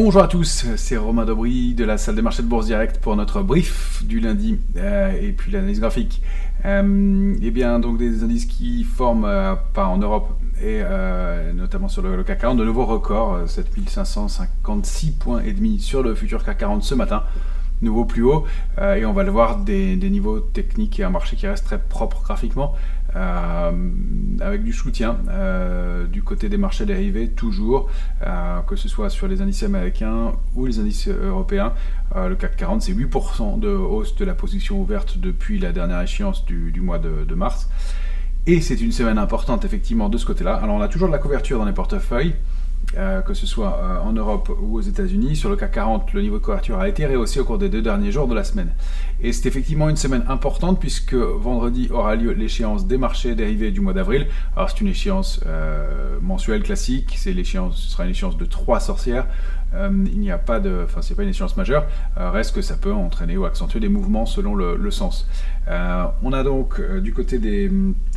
Bonjour à tous, c'est Romain Dobry de la salle des marchés de Bourse Direct pour notre brief du lundi et puis l'analyse graphique. Et bien donc des indices qui forment pas en Europe et notamment sur le CAC 40 de nouveaux records, 7556 points et demi sur le futur CAC 40 ce matin. Nouveau plus haut, et on va le voir des niveaux techniques et un marché qui reste très propre graphiquement, avec du soutien du côté des marchés dérivés toujours, que ce soit sur les indices américains ou les indices européens. Le CAC 40, c'est 8% de hausse de la position ouverte depuis la dernière échéance du mois de mars. Et c'est une semaine importante effectivement de ce côté-là. Alors on a toujours de la couverture dans les portefeuilles, que ce soit en Europe ou aux États-Unis. Sur le CAC 40, le niveau de couverture a été rehaussé au cours des 2 derniers jours de la semaine. Et c'est effectivement une semaine importante puisque vendredi aura lieu l'échéance des marchés dérivés du mois d'avril. Alors c'est une échéance mensuelle classique, ce sera une échéance de 3 sorcières. Il n'y a pas c'est pas une échéance majeure, reste que ça peut entraîner ou accentuer des mouvements selon le sens. On a donc du côté des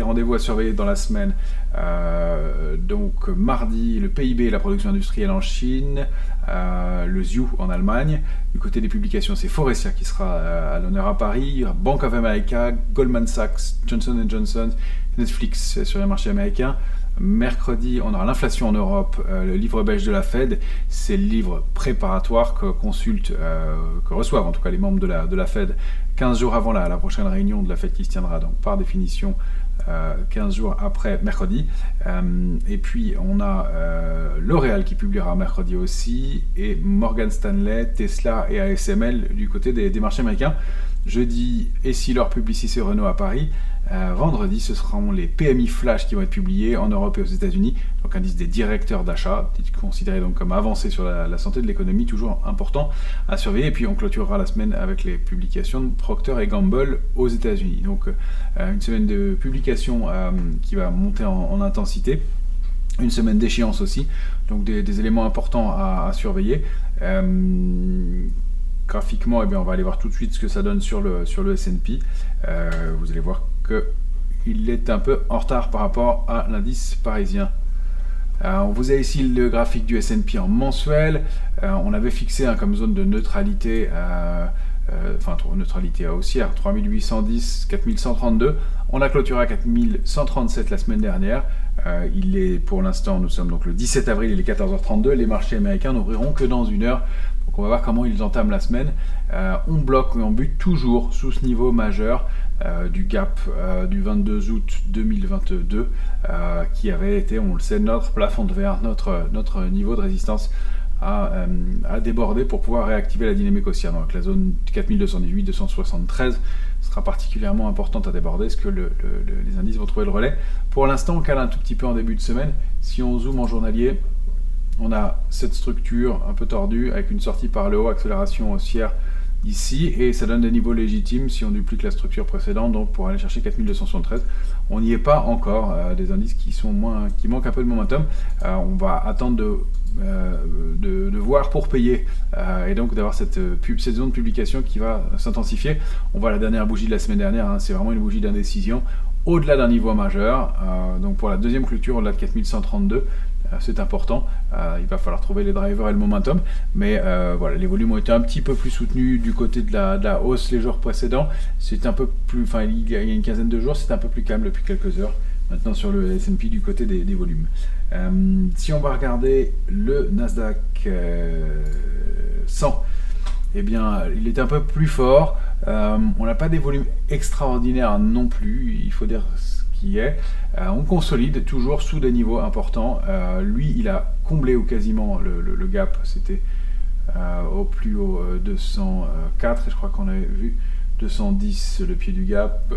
rendez-vous à surveiller dans la semaine, donc mardi le PIB et la production industrielle en Chine, le ZIU en Allemagne. Du côté des publications, c'est Forestia qui sera à l'honneur à Paris, Bank of America, Goldman Sachs, Johnson & Johnson, Netflix sur les marchés américains. Mercredi, on aura l'inflation en Europe, le livre belge de la Fed. C'est le livre préparatoire que reçoivent en tout cas les membres de la Fed 15 jours avant la prochaine réunion de la Fed qui se tiendra donc par définition 15 jours après mercredi. Et puis on a L'Oréal qui publiera mercredi aussi, et Morgan Stanley, Tesla et ASML du côté des marchés américains. Jeudi, Essilor, Publicis et Renault à Paris. Vendredi, ce seront les PMI flash qui vont être publiés en Europe et aux États-Unis, donc indice des directeurs d'achat, considéré donc comme avancé sur la santé de l'économie, toujours important à surveiller. Et puis on clôturera la semaine avec les publications de Procter & Gamble aux États-Unis. Donc une semaine de publications qui va monter en intensité. Une semaine d'échéance aussi, donc des éléments importants à surveiller. Graphiquement, on va aller voir tout de suite ce que ça donne sur le S&P. Vous allez voir qu'il est un peu en retard par rapport à l'indice parisien. On vous a ici le graphique du S&P en mensuel. On avait fixé comme zone de neutralité, neutralité haussière, 3810, 4132. On a clôturé à 4137 la semaine dernière. Il est pour l'instant, nous sommes donc le 17 avril, il est 14h32. Les marchés américains n'ouvriront que dans 1 heure. Donc on va voir comment ils entament la semaine. On bloque et on bute toujours sous ce niveau majeur du gap du 22 août 2022 qui avait été, on le sait, notre plafond de verre, notre niveau de résistance à déborder pour pouvoir réactiver la dynamique haussière. Donc la zone 4218-273 sera particulièrement importante à déborder. Est-ce que les indices vont trouver le relais? Pour l'instant, on cale un tout petit peu en début de semaine. Si on zoome en journalier, on a cette structure un peu tordue avec une sortie par le haut, accélération haussière ici, et ça donne des niveaux légitimes si on duplique la structure précédente, donc pour aller chercher 4273. On n'y est pas encore, des indices qui manquent un peu de momentum. On va attendre de voir pour payer, et donc d'avoir cette zone de publication qui va s'intensifier. On voit la dernière bougie de la semaine dernière, c'est vraiment une bougie d'indécision au-delà d'un niveau majeur, donc pour la deuxième clôture au-delà de 4132. C'est important, il va falloir trouver les drivers et le momentum, mais voilà, les volumes ont été un petit peu plus soutenus du côté de la hausse les jours précédents. C'est un peu plus, il y a une quinzaine de jours, c'était un peu plus calme depuis quelques heures. Maintenant sur le S&P du côté des volumes. Si on va regarder le Nasdaq 100, eh bien il est un peu plus fort. On n'a pas des volumes extraordinaires non plus, il faut dire qui est. On consolide toujours sous des niveaux importants. Lui, il a comblé ou quasiment le gap. C'était au plus haut 204 et je crois qu'on avait vu 210 le pied du gap.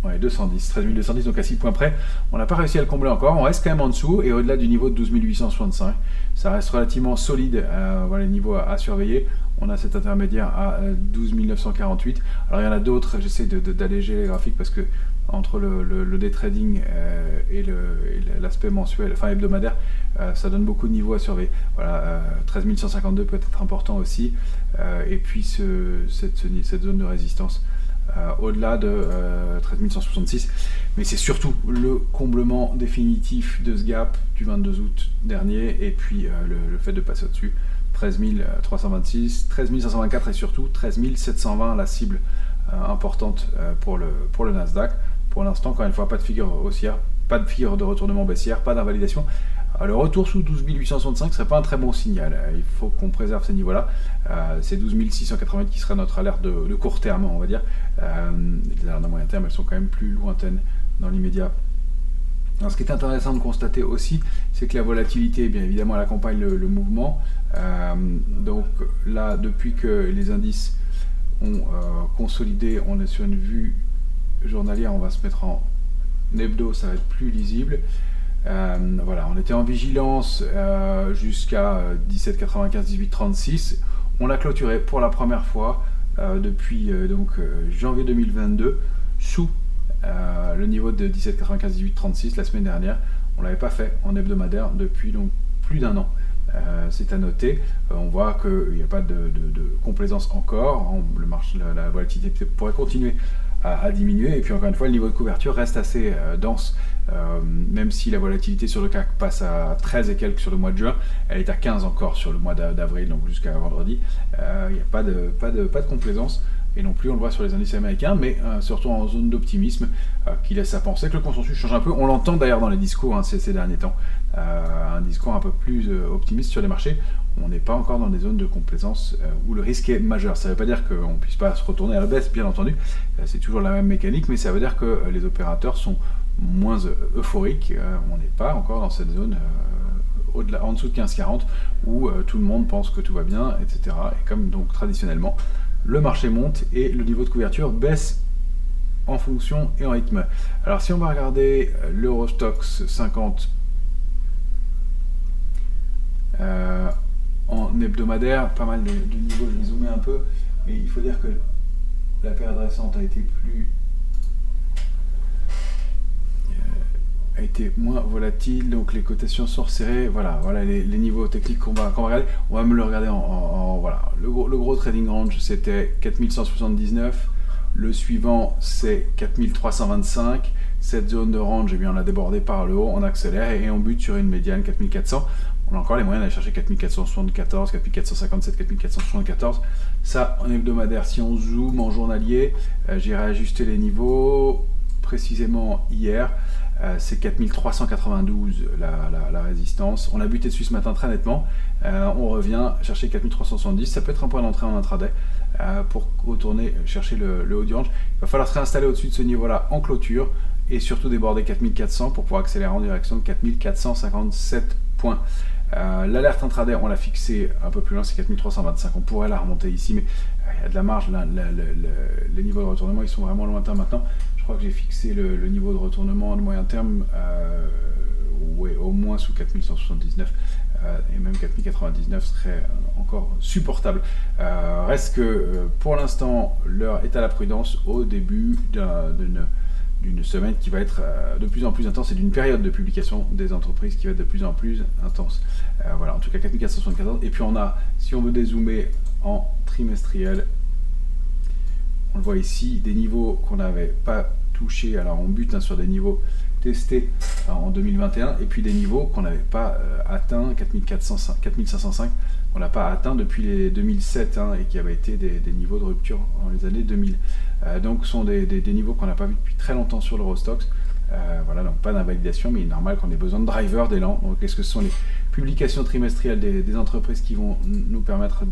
Ouais, 210, 13 210, donc à 6 points près. On n'a pas réussi à le combler encore. On reste quand même en dessous et au-delà du niveau de 12 865. Ça reste relativement solide. Voilà les niveaux à surveiller. On a cet intermédiaire à 12 948. Alors il y en a d'autres. J'essaie d'alléger les graphiques parce que entre le day trading et l'aspect mensuel, hebdomadaire, ça donne beaucoup de niveaux à surveiller. Voilà, 13 152 peut être important aussi. Et puis cette zone de résistance au-delà de 13 166. Mais c'est surtout le comblement définitif de ce gap du 22 août dernier, et puis le fait de passer au-dessus. 13 326, 13 524 et surtout 13 720, la cible importante pour le Nasdaq. Pour l'instant, encore une fois, pas de figure haussière, pas de figure de retournement baissière, pas d'invalidation. Le retour sous 12 865 ne serait pas un très bon signal. Il faut qu'on préserve ces niveaux-là. C'est 12 680 qui serait notre alerte de court terme, on va dire. Les alertes de moyen terme, elles sont quand même plus lointaines dans l'immédiat. Alors, ce qui est intéressant de constater aussi, c'est que la volatilité, bien évidemment, elle accompagne le mouvement. Donc là, depuis que les indices ont consolidé, on est sur une vue journalière, on va se mettre en hebdo, ça va être plus lisible. Voilà, on était en vigilance jusqu'à 17,95, 18,36. On l'a clôturé pour la première fois depuis janvier 2022 sous le niveau de 17,95, 18,36 la semaine dernière. On ne l'avait pas fait en hebdomadaire depuis donc plus d'1 an. C'est à noter. On voit qu'il n'y a pas de complaisance encore. Le marché, la volatilité pourrait continuer à diminuer. Et puis encore une fois, le niveau de couverture reste assez dense. Même si la volatilité sur le CAC passe à 13 et quelques sur le mois de juin, elle est à 15 encore sur le mois d'avril, donc jusqu'à vendredi. Il n'y a pas de complaisance. Et non plus, on le voit sur les indices américains, mais surtout en zone d'optimisme qui laisse à penser que le consensus change un peu. On l'entend d'ailleurs dans les discours ces derniers temps. Un discours un peu plus optimiste sur les marchés. On n'est pas encore dans des zones de complaisance où le risque est majeur. Ça ne veut pas dire qu'on ne puisse pas se retourner à la baisse, bien entendu. C'est toujours la même mécanique, mais ça veut dire que les opérateurs sont moins euphoriques. On n'est pas encore dans cette zone en dessous de 15,40 où tout le monde pense que tout va bien, etc. Et comme donc traditionnellement, le marché monte et le niveau de couverture baisse en fonction et en rythme. Alors si on va regarder l'Eurostoxx 50 en hebdomadaire, pas mal de niveaux, je vais zoomer un peu, mais il faut dire que la période récente a été moins volatile, donc les cotations sont resserrées. Voilà les niveaux techniques qu'on va regarder. On va me le regarder voilà. Le gros trading range, c'était 4179. Le suivant, c'est 4325. Cette zone de range, eh bien, on l'a débordé par le haut, on accélère et on bute sur une médiane 4400. On a encore les moyens d'aller chercher 4474, 4457, 4474. Ça, en hebdomadaire, si on zoome en journalier, j'ai réajusté les niveaux précisément hier. C'est 4392 la résistance. On a buté dessus ce matin très nettement. On revient chercher 4370. Ça peut être un point d'entrée en intraday pour retourner chercher le haut du range. Il va falloir se réinstaller au-dessus de ce niveau-là en clôture et surtout déborder 4400 pour pouvoir accélérer en direction de 4457 points. L'alerte intraday, on l'a fixé un peu plus loin, c'est 4325. On pourrait la remonter ici, mais il y a de la marge. Les niveaux de retournement, ils sont vraiment lointains maintenant. Je crois que j'ai fixé le niveau de retournement de moyen terme au moins sous 4179 et même 4099 serait encore supportable. Reste que pour l'instant, l'heure est à la prudence au début d'une semaine qui va être de plus en plus intense et d'une période de publication des entreprises qui va être de plus en plus intense. Voilà, en tout cas 4474. Et puis on a, si on veut dézoomer en trimestriel, on le voit ici, des niveaux qu'on n'avait pas touchés. Alors on bute sur des niveaux testés en 2021 et puis des niveaux qu'on n'avait pas atteints, 4505, qu'on n'a pas atteint depuis les 2007 et qui avaient été des niveaux de rupture dans les années 2000. Donc ce sont des niveaux qu'on n'a pas vu depuis très longtemps sur l'Eurostoxx. Voilà, donc pas d'invalidation, mais il est normal qu'on ait besoin de drivers d'élan. Donc est-ce que ce sont les publications trimestrielles des entreprises qui vont nous permettre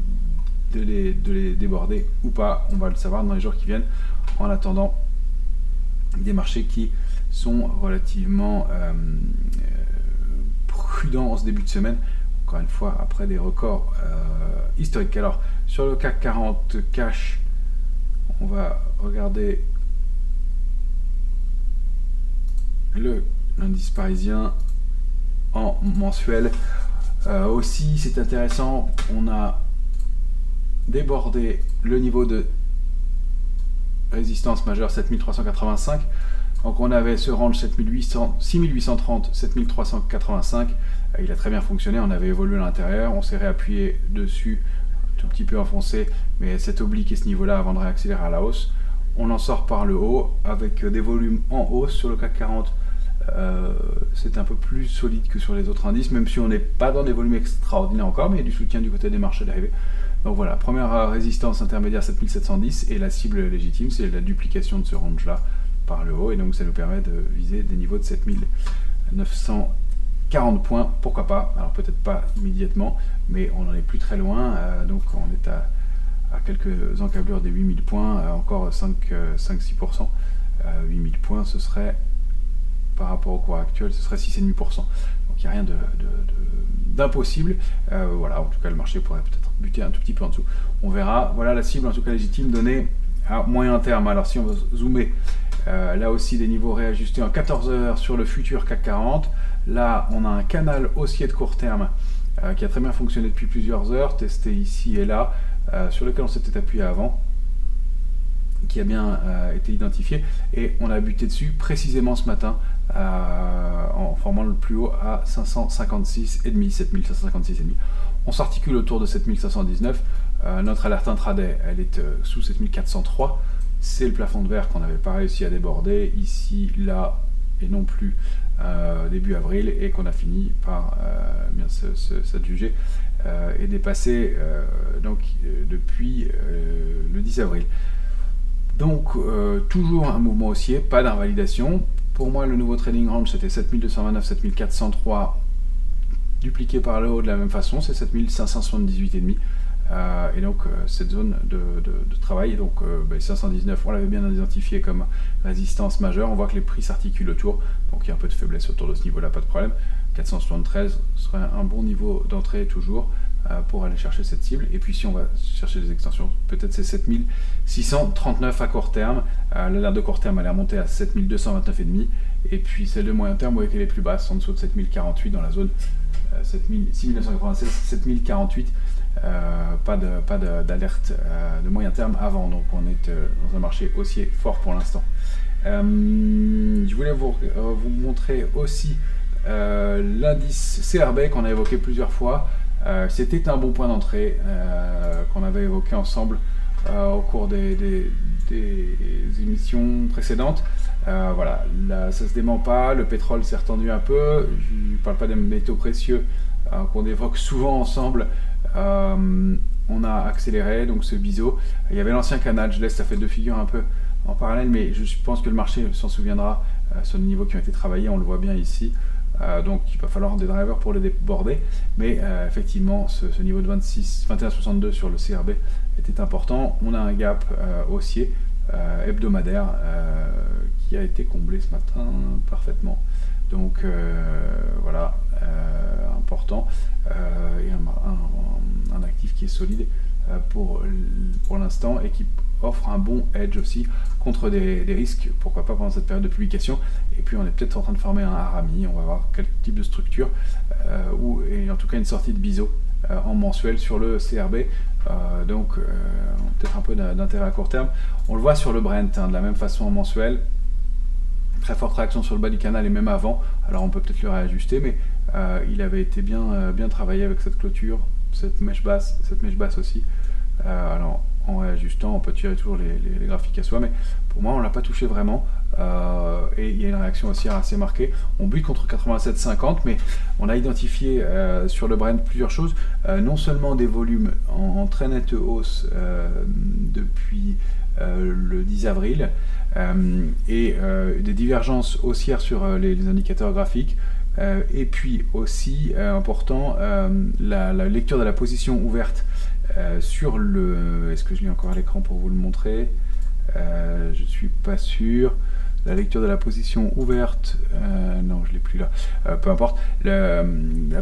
de les déborder ou pas? On va le savoir dans les jours qui viennent. En attendant, des marchés qui sont relativement prudents en ce début de semaine, encore une fois après des records historiques. Alors sur le CAC 40 cash, on va regarder l'indice parisien en mensuel. Aussi c'est intéressant, on a débordé le niveau de résistance majeure 7385. Donc on avait ce range 6830, 7385. Il a très bien fonctionné, on avait évolué à l'intérieur, on s'est réappuyé dessus, un tout petit peu enfoncé, mais cet oblique et ce niveau-là avant de réaccélérer à la hausse. on en sort par le haut avec des volumes en hausse sur le CAC 40. C'est un peu plus solide que sur les autres indices, même si on n'est pas dans des volumes extraordinaires encore, mais il y a du soutien du côté des marchés dérivés. Donc voilà, première résistance intermédiaire 7710 et la cible légitime, c'est la duplication de ce range-là par le haut, et donc ça nous permet de viser des niveaux de 7940 points, pourquoi pas, alors peut-être pas immédiatement, mais on n'en est plus très loin, donc on est à quelques encablures des 8000 points, encore 5-6%, 8000 points ce serait, par rapport au cours actuel, ce serait 6,5%, donc il n'y a rien d'impossible, voilà, en tout cas le marché pourrait peut-être buter un tout petit peu en dessous, on verra. Voilà la cible en tout cas légitime donnée à moyen terme. Alors si on va zoomer, là aussi des niveaux réajustés en 14 heures sur le futur CAC 40, là on a un canal haussier de court terme qui a très bien fonctionné depuis plusieurs heures, testé ici et là, sur lequel on s'était appuyé avant, qui a bien été identifié, et on a buté dessus précisément ce matin en formant le plus haut à 556,5, 7556,5. On s'articule autour de 7519. Notre alerte intraday, elle est sous 7403. C'est le plafond de verre qu'on n'avait pas réussi à déborder ici, là, et non plus début avril, et qu'on a fini par bien s'adjuger et dépasser donc, depuis le 10 avril. Donc, toujours un mouvement haussier, pas d'invalidation. Pour moi, le nouveau trading range, c'était 7229, 7403, dupliqué par le haut de la même façon, c'est 7578,5. Et donc, cette zone de travail, donc 519, on l'avait bien identifié comme résistance majeure. On voit que les prix s'articulent autour, donc il y a un peu de faiblesse autour de ce niveau-là, pas de problème. 473 serait un bon niveau d'entrée toujours pour aller chercher cette cible. Et puis si on va chercher des extensions, peut-être c'est 7639 à court terme. L'alerte de court terme, elle est remontée à 7229,5. Et puis celle de moyen terme, vous voyez qu'elle est plus basse, en dessous de 7048 dans la zone 6996, 7048. Pas d'alerte de moyen terme avant, donc on est dans un marché haussier fort pour l'instant. Je voulais vous montrer aussi l'indice CRB qu'on a évoqué plusieurs fois. C'était un bon point d'entrée qu'on avait évoqué ensemble au cours des émissions précédentes. Voilà, là, ça se dément pas, le pétrole s'est retendu un peu, je ne parle pas des métaux précieux qu'on évoque souvent ensemble. On a accéléré, donc ce biseau. Il y avait l'ancien canal, je laisse, ça fait deux figures un peu en parallèle, mais je pense que le marché s'en souviendra sur les niveaux qui ont été travaillés, on le voit bien ici. Donc il va falloir des drivers pour les déborder, mais effectivement ce niveau de 21,62 sur le CRB était important. On a un gap haussier hebdomadaire qui a été comblé ce matin parfaitement, donc voilà, important, et un actif qui est solide pour l'instant et qui offre un bon edge aussi contre des risques, pourquoi pas pendant cette période de publication. Et puis on est peut-être en train de former un harami, on va voir quel type de structure, et en tout cas une sortie de biseau en mensuel sur le CRB, donc peut-être un peu d'intérêt à court terme. On le voit sur le Brent, de la même façon en mensuel, très forte réaction sur le bas du canal et même avant, alors on peut peut-être le réajuster, mais il avait été bien travaillé avec cette clôture, cette mèche basse aussi. Alors en réajustant, on peut tirer toujours les graphiques à soi, mais pour moi on l'a pas touché vraiment, et il y a une réaction haussière assez marquée. On bute contre 87,50, mais on a identifié sur le Brent plusieurs choses, non seulement des volumes en très nette hausse depuis le 10 avril, et des divergences haussières sur les indicateurs graphiques, et puis aussi important, la lecture de la position ouverte sur le... Est-ce que je l'ai encore à l'écran pour vous le montrer? Je suis pas sûr. La lecture de la position ouverte, non, je l'ai plus là, peu importe. La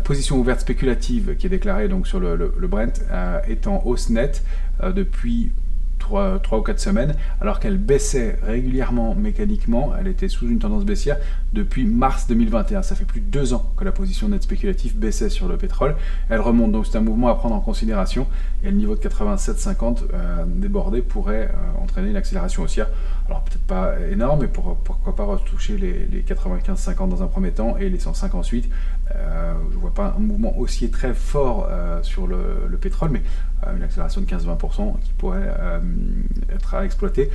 position ouverte spéculative qui est déclarée donc sur le Brent est en hausse nette depuis 3 ou 4 semaines, alors qu'elle baissait régulièrement mécaniquement. Elle était sous une tendance baissière depuis mars 2021. Ça fait plus de 2 ans que la position nette spéculative baissait sur le pétrole. Elle remonte, donc c'est un mouvement à prendre en considération, et le niveau de 87,50 débordé pourrait entraîner une accélération haussière. Alors peut-être pas énorme, mais pourquoi pas retoucher les 95,50 dans un premier temps et les 105 ensuite. Je vois pas un mouvement haussier très fort sur le pétrole, mais une accélération de 15-20% qui pourrait être à exploiter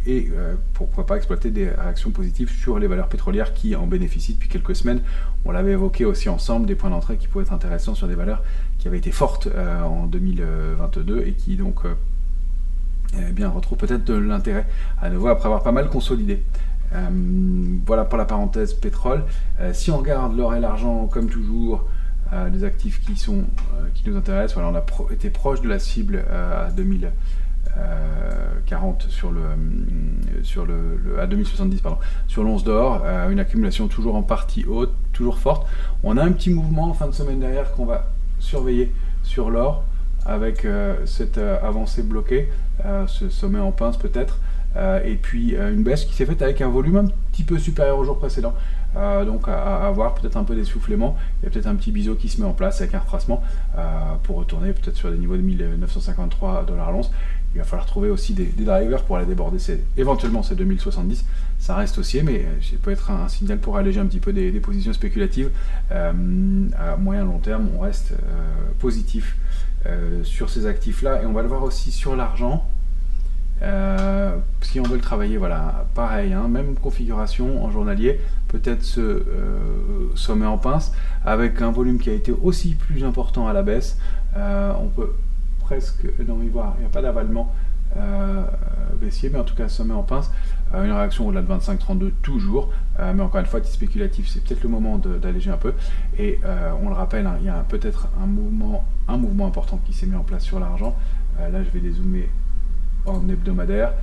et pourquoi pas exploiter des réactions positives sur les valeurs pétrolières qui en bénéficient depuis quelques semaines. On l'avait évoqué aussi ensemble, des points d'entrée qui pouvaient être intéressants sur des valeurs qui avaient été fortes en 2022 et qui donc eh bien, retrouvent peut-être de l'intérêt à nouveau après avoir pas mal consolidé. Voilà pour la parenthèse pétrole. Si on regarde l'or et l'argent, comme toujours, des actifs qui nous intéressent, voilà, on a été proche de la cible à 2040 à 2070 pardon, sur l'once d'or, une accumulation toujours en partie haute, toujours forte. On a un petit mouvement en fin de semaine derrière qu'on va surveiller sur l'or avec cette avancée bloquée, ce sommet en pince peut-être. Et puis une baisse qui s'est faite avec un volume un petit peu supérieur au jour précédent. Donc à voir, peut-être un peu d'essoufflement. Il y a peut-être un petit biseau qui se met en place avec un retracement pour retourner peut-être sur des niveaux de 1953 $ l'once. Il va falloir trouver aussi des drivers pour aller déborder éventuellement ces 2070. Ça reste haussier, mais ça peut être un signal pour alléger un petit peu des positions spéculatives. À moyen long terme, on reste positif sur ces actifs-là. Et on va le voir aussi sur l'argent. Si on veut le travailler, voilà, pareil, hein, même configuration en journalier, peut-être ce sommet en pince, avec un volume qui a été aussi plus important à la baisse. On peut presque, non, y voir, il n'y a pas d'avalement baissier, mais en tout cas sommet en pince, une réaction au-delà de 25,32 toujours, mais encore une fois, petit spéculatif, c'est peut-être le moment d'alléger un peu, et on le rappelle, hein, il y a peut-être un mouvement important qui s'est mis en place sur l'argent. Là je vais dézoomer en hebdomadaire.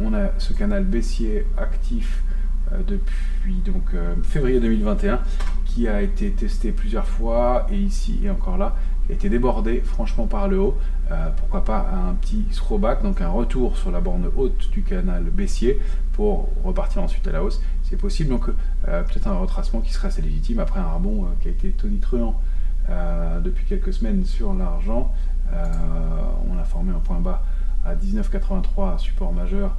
On a ce canal baissier actif depuis donc février 2021 qui a été testé plusieurs fois, et ici et encore là, qui a été débordé franchement par le haut. Pourquoi pas un petit throwback, donc un retour sur la borne haute du canal baissier pour repartir ensuite à la hausse. C'est possible, donc peut-être un retracement qui serait assez légitime après un rebond qui a été tonitruant depuis quelques semaines sur l'argent. On a formé un point bas à 19,83, support majeur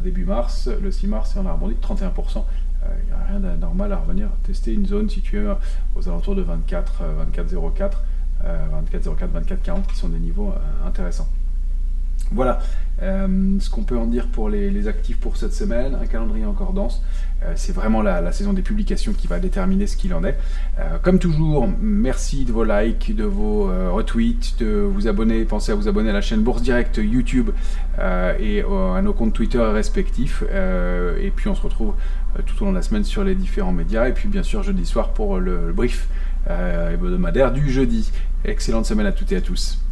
début mars, le 6 mars, et on a rebondi de 31%. Il n'y a rien d'anormal à revenir tester une zone située aux alentours de 24, 24,04, 24,04, 24,40 qui sont des niveaux intéressants. Voilà ce qu'on peut en dire pour les actifs pour cette semaine. Un calendrier encore dense. C'est vraiment la saison des publications qui va déterminer ce qu'il en est. Comme toujours, merci de vos likes, de vos retweets, de vous abonner. Pensez à vous abonner à la chaîne Bourse Direct YouTube et à nos comptes Twitter respectifs. Et puis on se retrouve tout au long de la semaine sur les différents médias. Et puis bien sûr jeudi soir pour le brief hebdomadaire du jeudi. Excellente semaine à toutes et à tous.